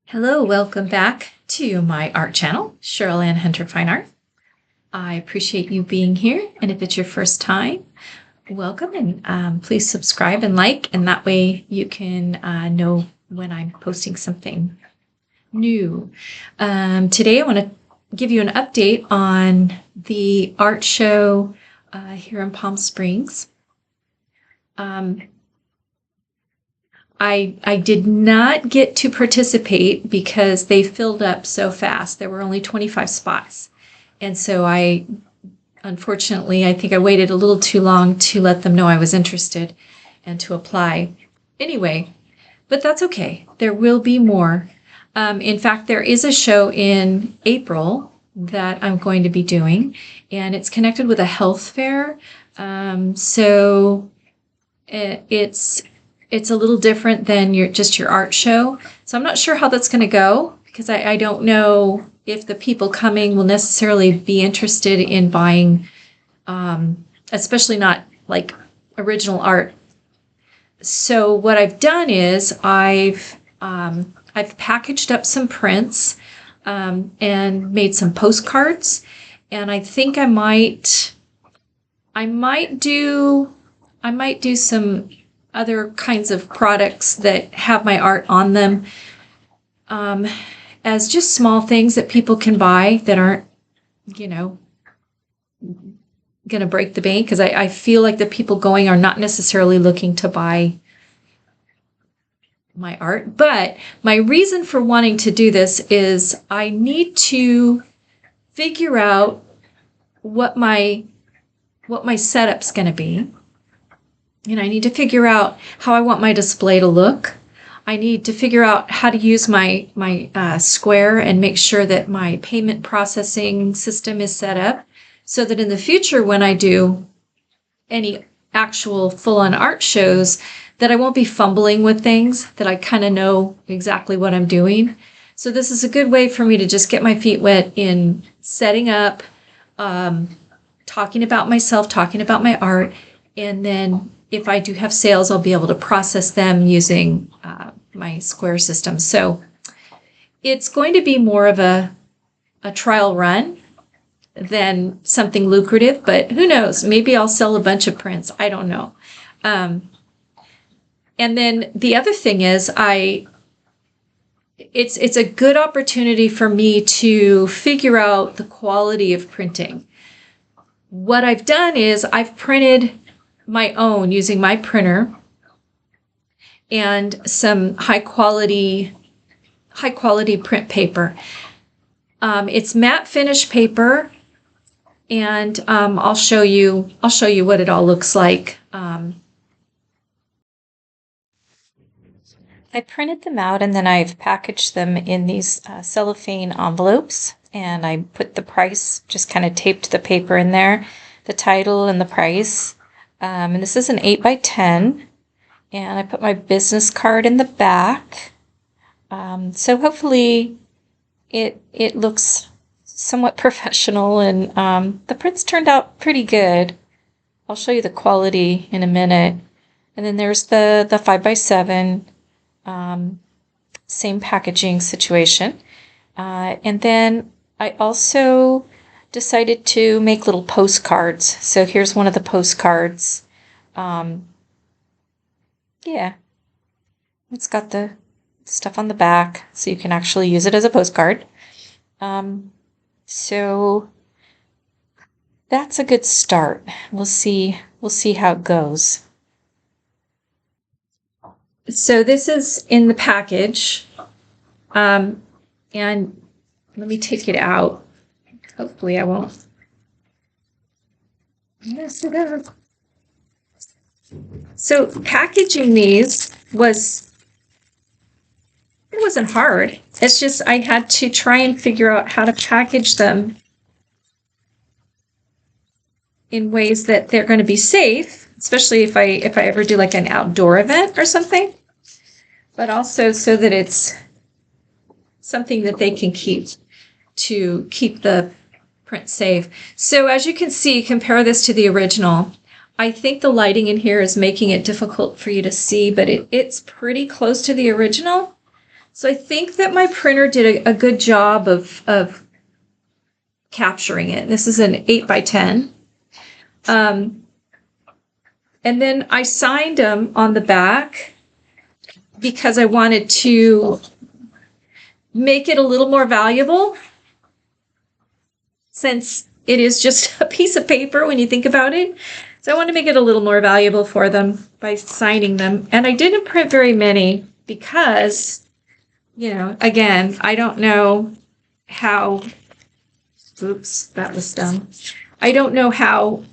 Hello, welcome back to my art channel, Cheryl Ann Hunter Fine Art. I appreciate you being here, and if it's your first time, welcome, and please subscribe and like, and that way you can know when I'm posting something new. Today I want to give you an update on the art show here in Palm Springs. I did not get to participate because they filled up so fast. There were only 25 spots. And so unfortunately, I think I waited a little too long to let them know I was interested and to apply. Anyway, but that's okay. There will be more. In fact, there is a show in April that I'm going to be doing, and it's connected with a health fair. So it's a little different than your art show. So I'm not sure how that's going to go because I don't know if the people coming will necessarily be interested in buying, especially not like original art. So what I've done is I've packaged up some prints and made some postcards, and I think I might do some other kinds of products that have my art on them as just small things that people can buy that aren't, going to break the bank, because I feel like the people going are not necessarily looking to buy my art. But my reason for wanting to do this is I need to figure out what my setup's going to be. And I need to figure out how I want my display to look. I need to figure out how to use my Square and make sure that my payment processing system is set up so that in the future when I do any actual full-on art shows that I won't be fumbling with things, that I kind of know exactly what I'm doing. So this is a good way for me to just get my feet wet in setting up, talking about myself, talking about my art, and then if I do have sales, I'll be able to process them using my Square system. So it's going to be more of a trial run than something lucrative, but who knows? Maybe I'll sell a bunch of prints. I don't know. And then the other thing is it's a good opportunity for me to figure out the quality of printing. What I've done is I've printed my own using my printer and some high quality print paper. It's matte finish paper, and I'll show you what it all looks like. I printed them out and then I've packaged them in these cellophane envelopes, and I put the price, just kind of taped the paper in there, the title and the price. And this is an 8x10, and I put my business card in the back. So hopefully it looks somewhat professional, and the prints turned out pretty good. I'll show you the quality in a minute. And then there's the 5x7, same packaging situation. And then I also decided to make little postcards. So here's one of the postcards. Yeah, it's got the stuff on the back, so you can actually use it as a postcard. So that's a good start. We'll see how it goes. So this is in the package, and let me take it out. Hopefully I won't mess it up. So packaging these it wasn't hard. It's just I had to try and figure out how to package them in ways that they're going to be safe, especially if I ever do like an outdoor event or something, but also so that it's something that they can keep to keep the print safe. So as you can see, compare this to the original. I think the lighting in here is making it difficult for you to see, but it's pretty close to the original. So I think that my printer did a good job of capturing it. This is an 8x10. And then I signed them on the back because I wanted to make it a little more valuable, since it is just a piece of paper when you think about it. So I want to make it a little more valuable for them by signing them. And I didn't print very many because, again, I don't know how, oops, that was dumb. I don't know how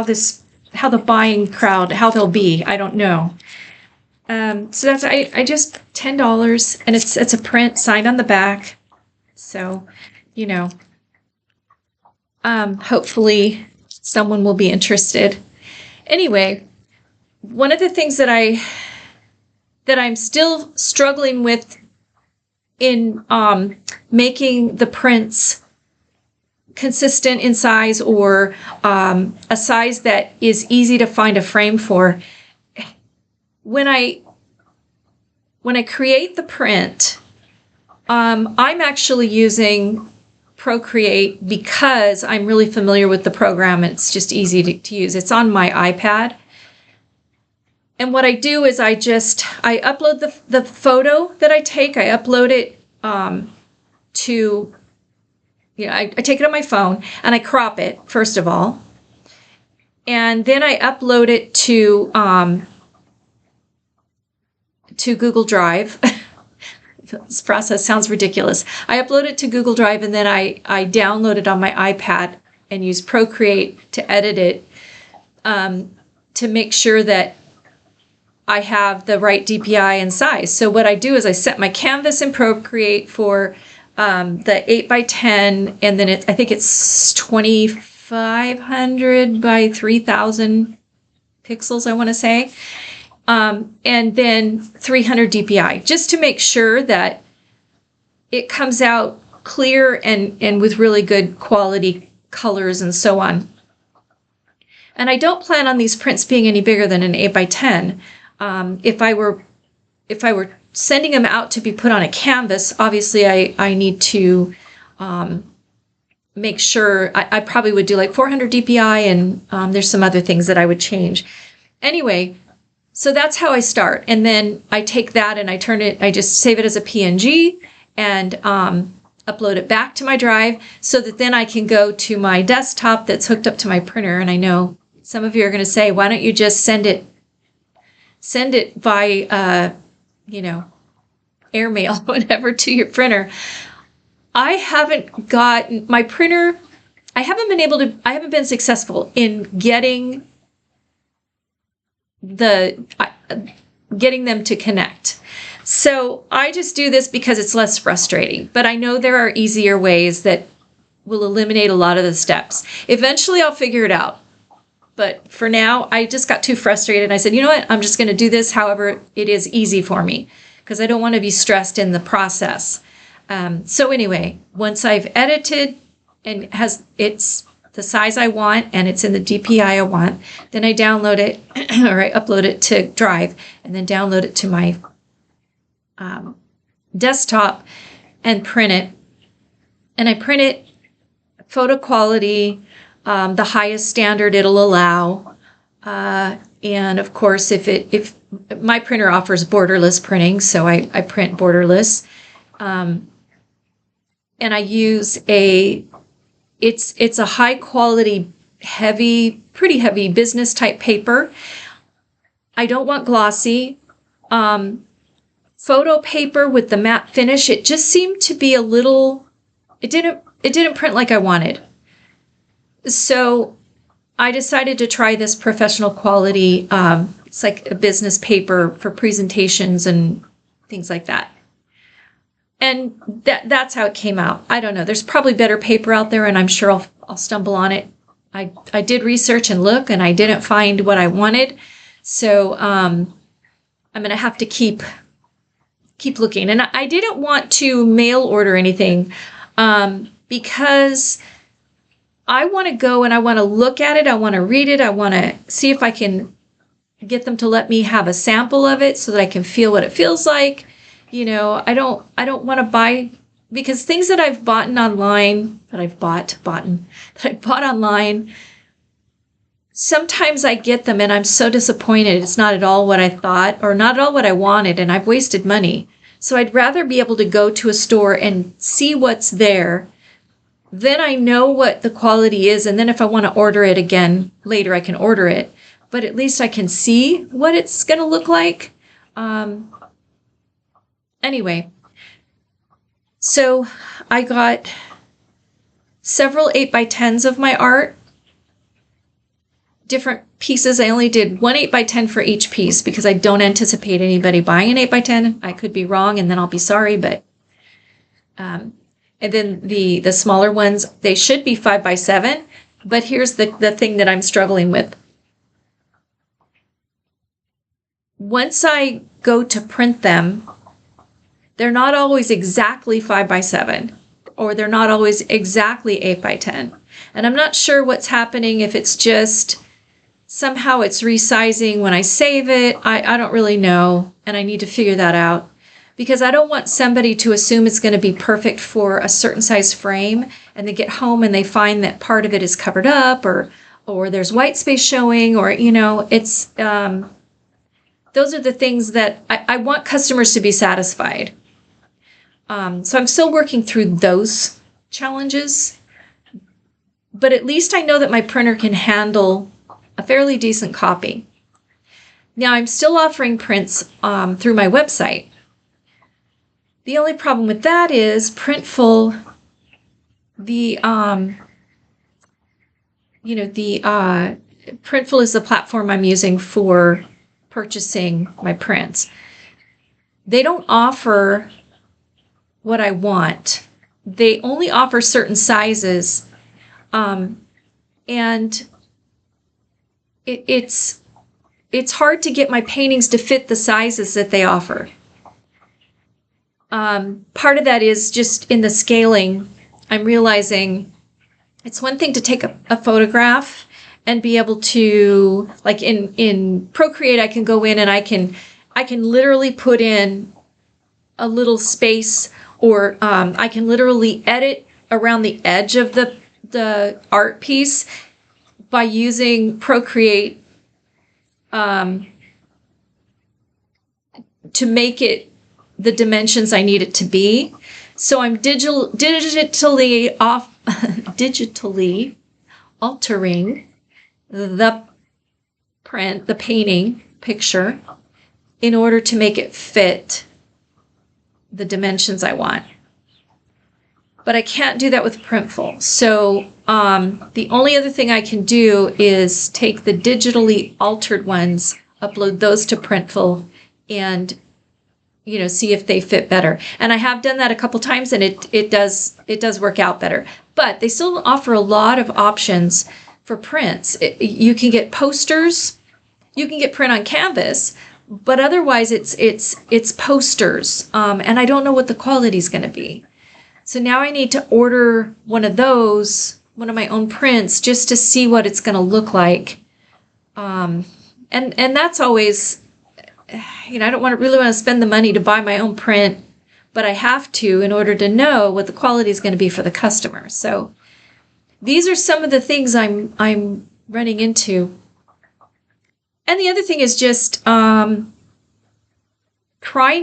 the buying crowd, how they'll be. I don't know. So that's, I just $10, and it's a print signed on the back. So, hopefully someone will be interested. Anyway, one of the things that I'm still struggling with in making the prints consistent in size, or a size that is easy to find a frame for. When I create the print, I'm actually using Procreate because I'm really familiar with the program. It's just easy to use. It's on my iPad. And what I do is I upload the photo that I take. I upload it to, I take it on my phone and I crop it, first of all. And then I upload it to Google Drive. This process sounds ridiculous. I upload it to Google Drive, and then I download it on my iPad and use Procreate to edit it, to make sure that I have the right DPI and size. So what I do is I set my canvas in Procreate for the 8x10, and then I think it's 2500 by 3000 pixels, I want to say. And then 300 DPI, just to make sure that it comes out clear and with really good quality colors and so on. And I don't plan on these prints being any bigger than an 8x10. If I were sending them out to be put on a canvas, obviously I need to make sure. I probably would do like 400 DPI, and there's some other things that I would change. Anyway, so that's how I start. And then I take that and I just save it as a PNG and upload it back to my drive, so that then I can go to my desktop that's hooked up to my printer. And I know some of you are going to say, why don't you just send it by, airmail, whatever, to your printer. I haven't been successful in getting them to connect. So I just do this because it's less frustrating, but I know there are easier ways that will eliminate a lot of the steps. Eventually I'll figure it out. But for now, I just got too frustrated. I said, you know what? I'm just going to do this however it is easy for me, because I don't want to be stressed in the process. So anyway, once I've edited and it's the size I want and it's in the DPI I want, then I download it or I upload it to Drive and then download it to my desktop and print it. And I print it photo quality, the highest standard it'll allow. And of course, if my printer offers borderless printing, so I print borderless. And I use it's a high quality, pretty heavy business type paper. I don't want glossy. Photo paper with the matte finish, it just seemed to be a little, it didn't print like I wanted. So I decided to try this professional quality, it's like a business paper for presentations and things like that. And that's how it came out. I don't know. There's probably better paper out there, and I'm sure I'll stumble on it. I did research and look, and I didn't find what I wanted. So I'm going to have to keep looking. And I didn't want to mail order anything because I want to go and I want to look at it. I want to read it. I want to see if I can get them to let me have a sample of it so that I can feel what it feels like. I don't want to buy, because things that I've bought online, that I bought online, sometimes I get them and I'm so disappointed. It's not at all what I thought, or not at all what I wanted, and I've wasted money. So I'd rather be able to go to a store and see what's there. Then I know what the quality is, and then if I want to order it again later, I can order it. But at least I can see what it's going to look like. Anyway, so I got several 8x10s of my art, different pieces. I only did one 8x10 for each piece because I don't anticipate anybody buying an 8x10. I could be wrong, and then I'll be sorry. But and then the smaller ones, they should be 5x7. But here's the thing that I'm struggling with. Once I go to print them, they're not always exactly 5x7, or they're not always exactly 8x10. And I'm not sure what's happening, if it's just somehow it's resizing when I save it. I don't really know, and I need to figure that out, because I don't want somebody to assume it's going to be perfect for a certain size frame, and they get home and they find that part of it is covered up, or there's white space showing, or it's those are the things that I want customers to be satisfied. So I'm still working through those challenges, but at least I know that my printer can handle a fairly decent copy. Now, I'm still offering prints through my website. The only problem with that is Printful, Printful is the platform I'm using for purchasing my prints. They don't offer what I want. They only offer certain sizes, and it's hard to get my paintings to fit the sizes that they offer. Part of that is just in the scaling. I'm realizing it's one thing to take a photograph and be able to, like in Procreate, I can go in and I can literally put in a little space, or I can literally edit around the edge of the art piece by using Procreate to make it the dimensions I need it to be. So I'm digitally altering the print, the painting picture, in order to make it fit the dimensions I want. But I can't do that with Printful. So the only other thing I can do is take the digitally altered ones, upload those to Printful, and see if they fit better. And I have done that a couple times, and it does work out better. But they still offer a lot of options for prints. You can get posters, you can get print on canvas, but otherwise it's posters, and I don't know what the quality is going to be. So now I need to order one of my own prints, just to see what it's going to look like. And that's always, I don't really want to spend the money to buy my own print, but I have to in order to know what the quality is going to be for the customer. So these are some of the things I'm running into. And the other thing is just trying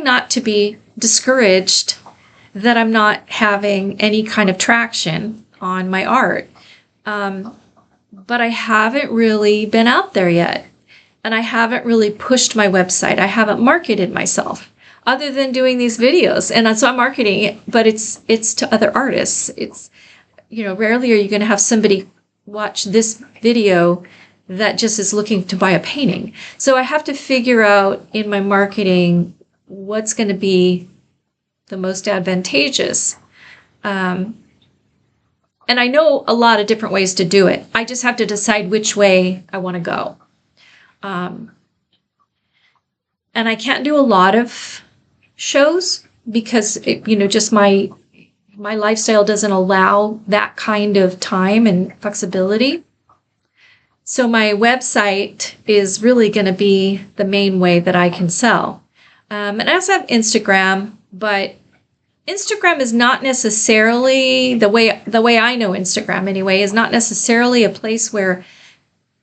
not to be discouraged that I'm not having any kind of traction on my art. But I haven't really been out there yet. And I haven't really pushed my website. I haven't marketed myself other than doing these videos. And so I'm marketing it, but it's to other artists. It's, rarely are you going to have somebody watch this video that just is looking to buy a painting. So I have to figure out in my marketing what's going to be the most advantageous. And I know a lot of different ways to do it. I just have to decide which way I want to go. And I can't do a lot of shows because just my my lifestyle doesn't allow that kind of time and flexibility. So my website is really going to be the main way that I can sell. And I also have Instagram, but Instagram is not necessarily the way I know Instagram anyway, is not necessarily a place where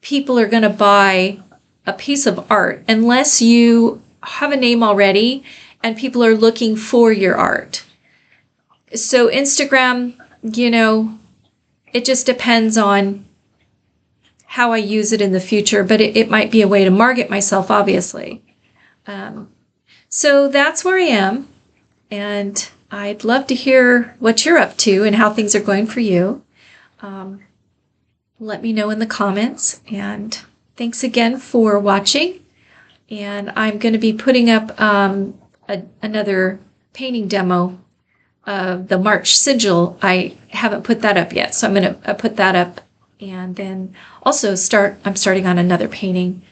people are going to buy a piece of art unless you have a name already and people are looking for your art. So Instagram, it just depends on how I use it in the future, but it might be a way to market myself, obviously. So that's where I am, and I'd love to hear what you're up to and how things are going for you. Let me know in the comments, and thanks again for watching. And I'm going to be putting up another painting demo of the March sigil. I haven't put that up yet, so I'm going to put that up, and then also I'm starting on another painting,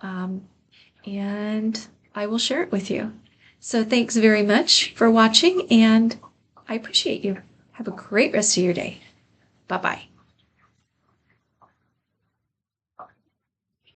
and I will share it with you. So thanks very much for watching, and I appreciate you. Have a great rest of your day. Bye-bye.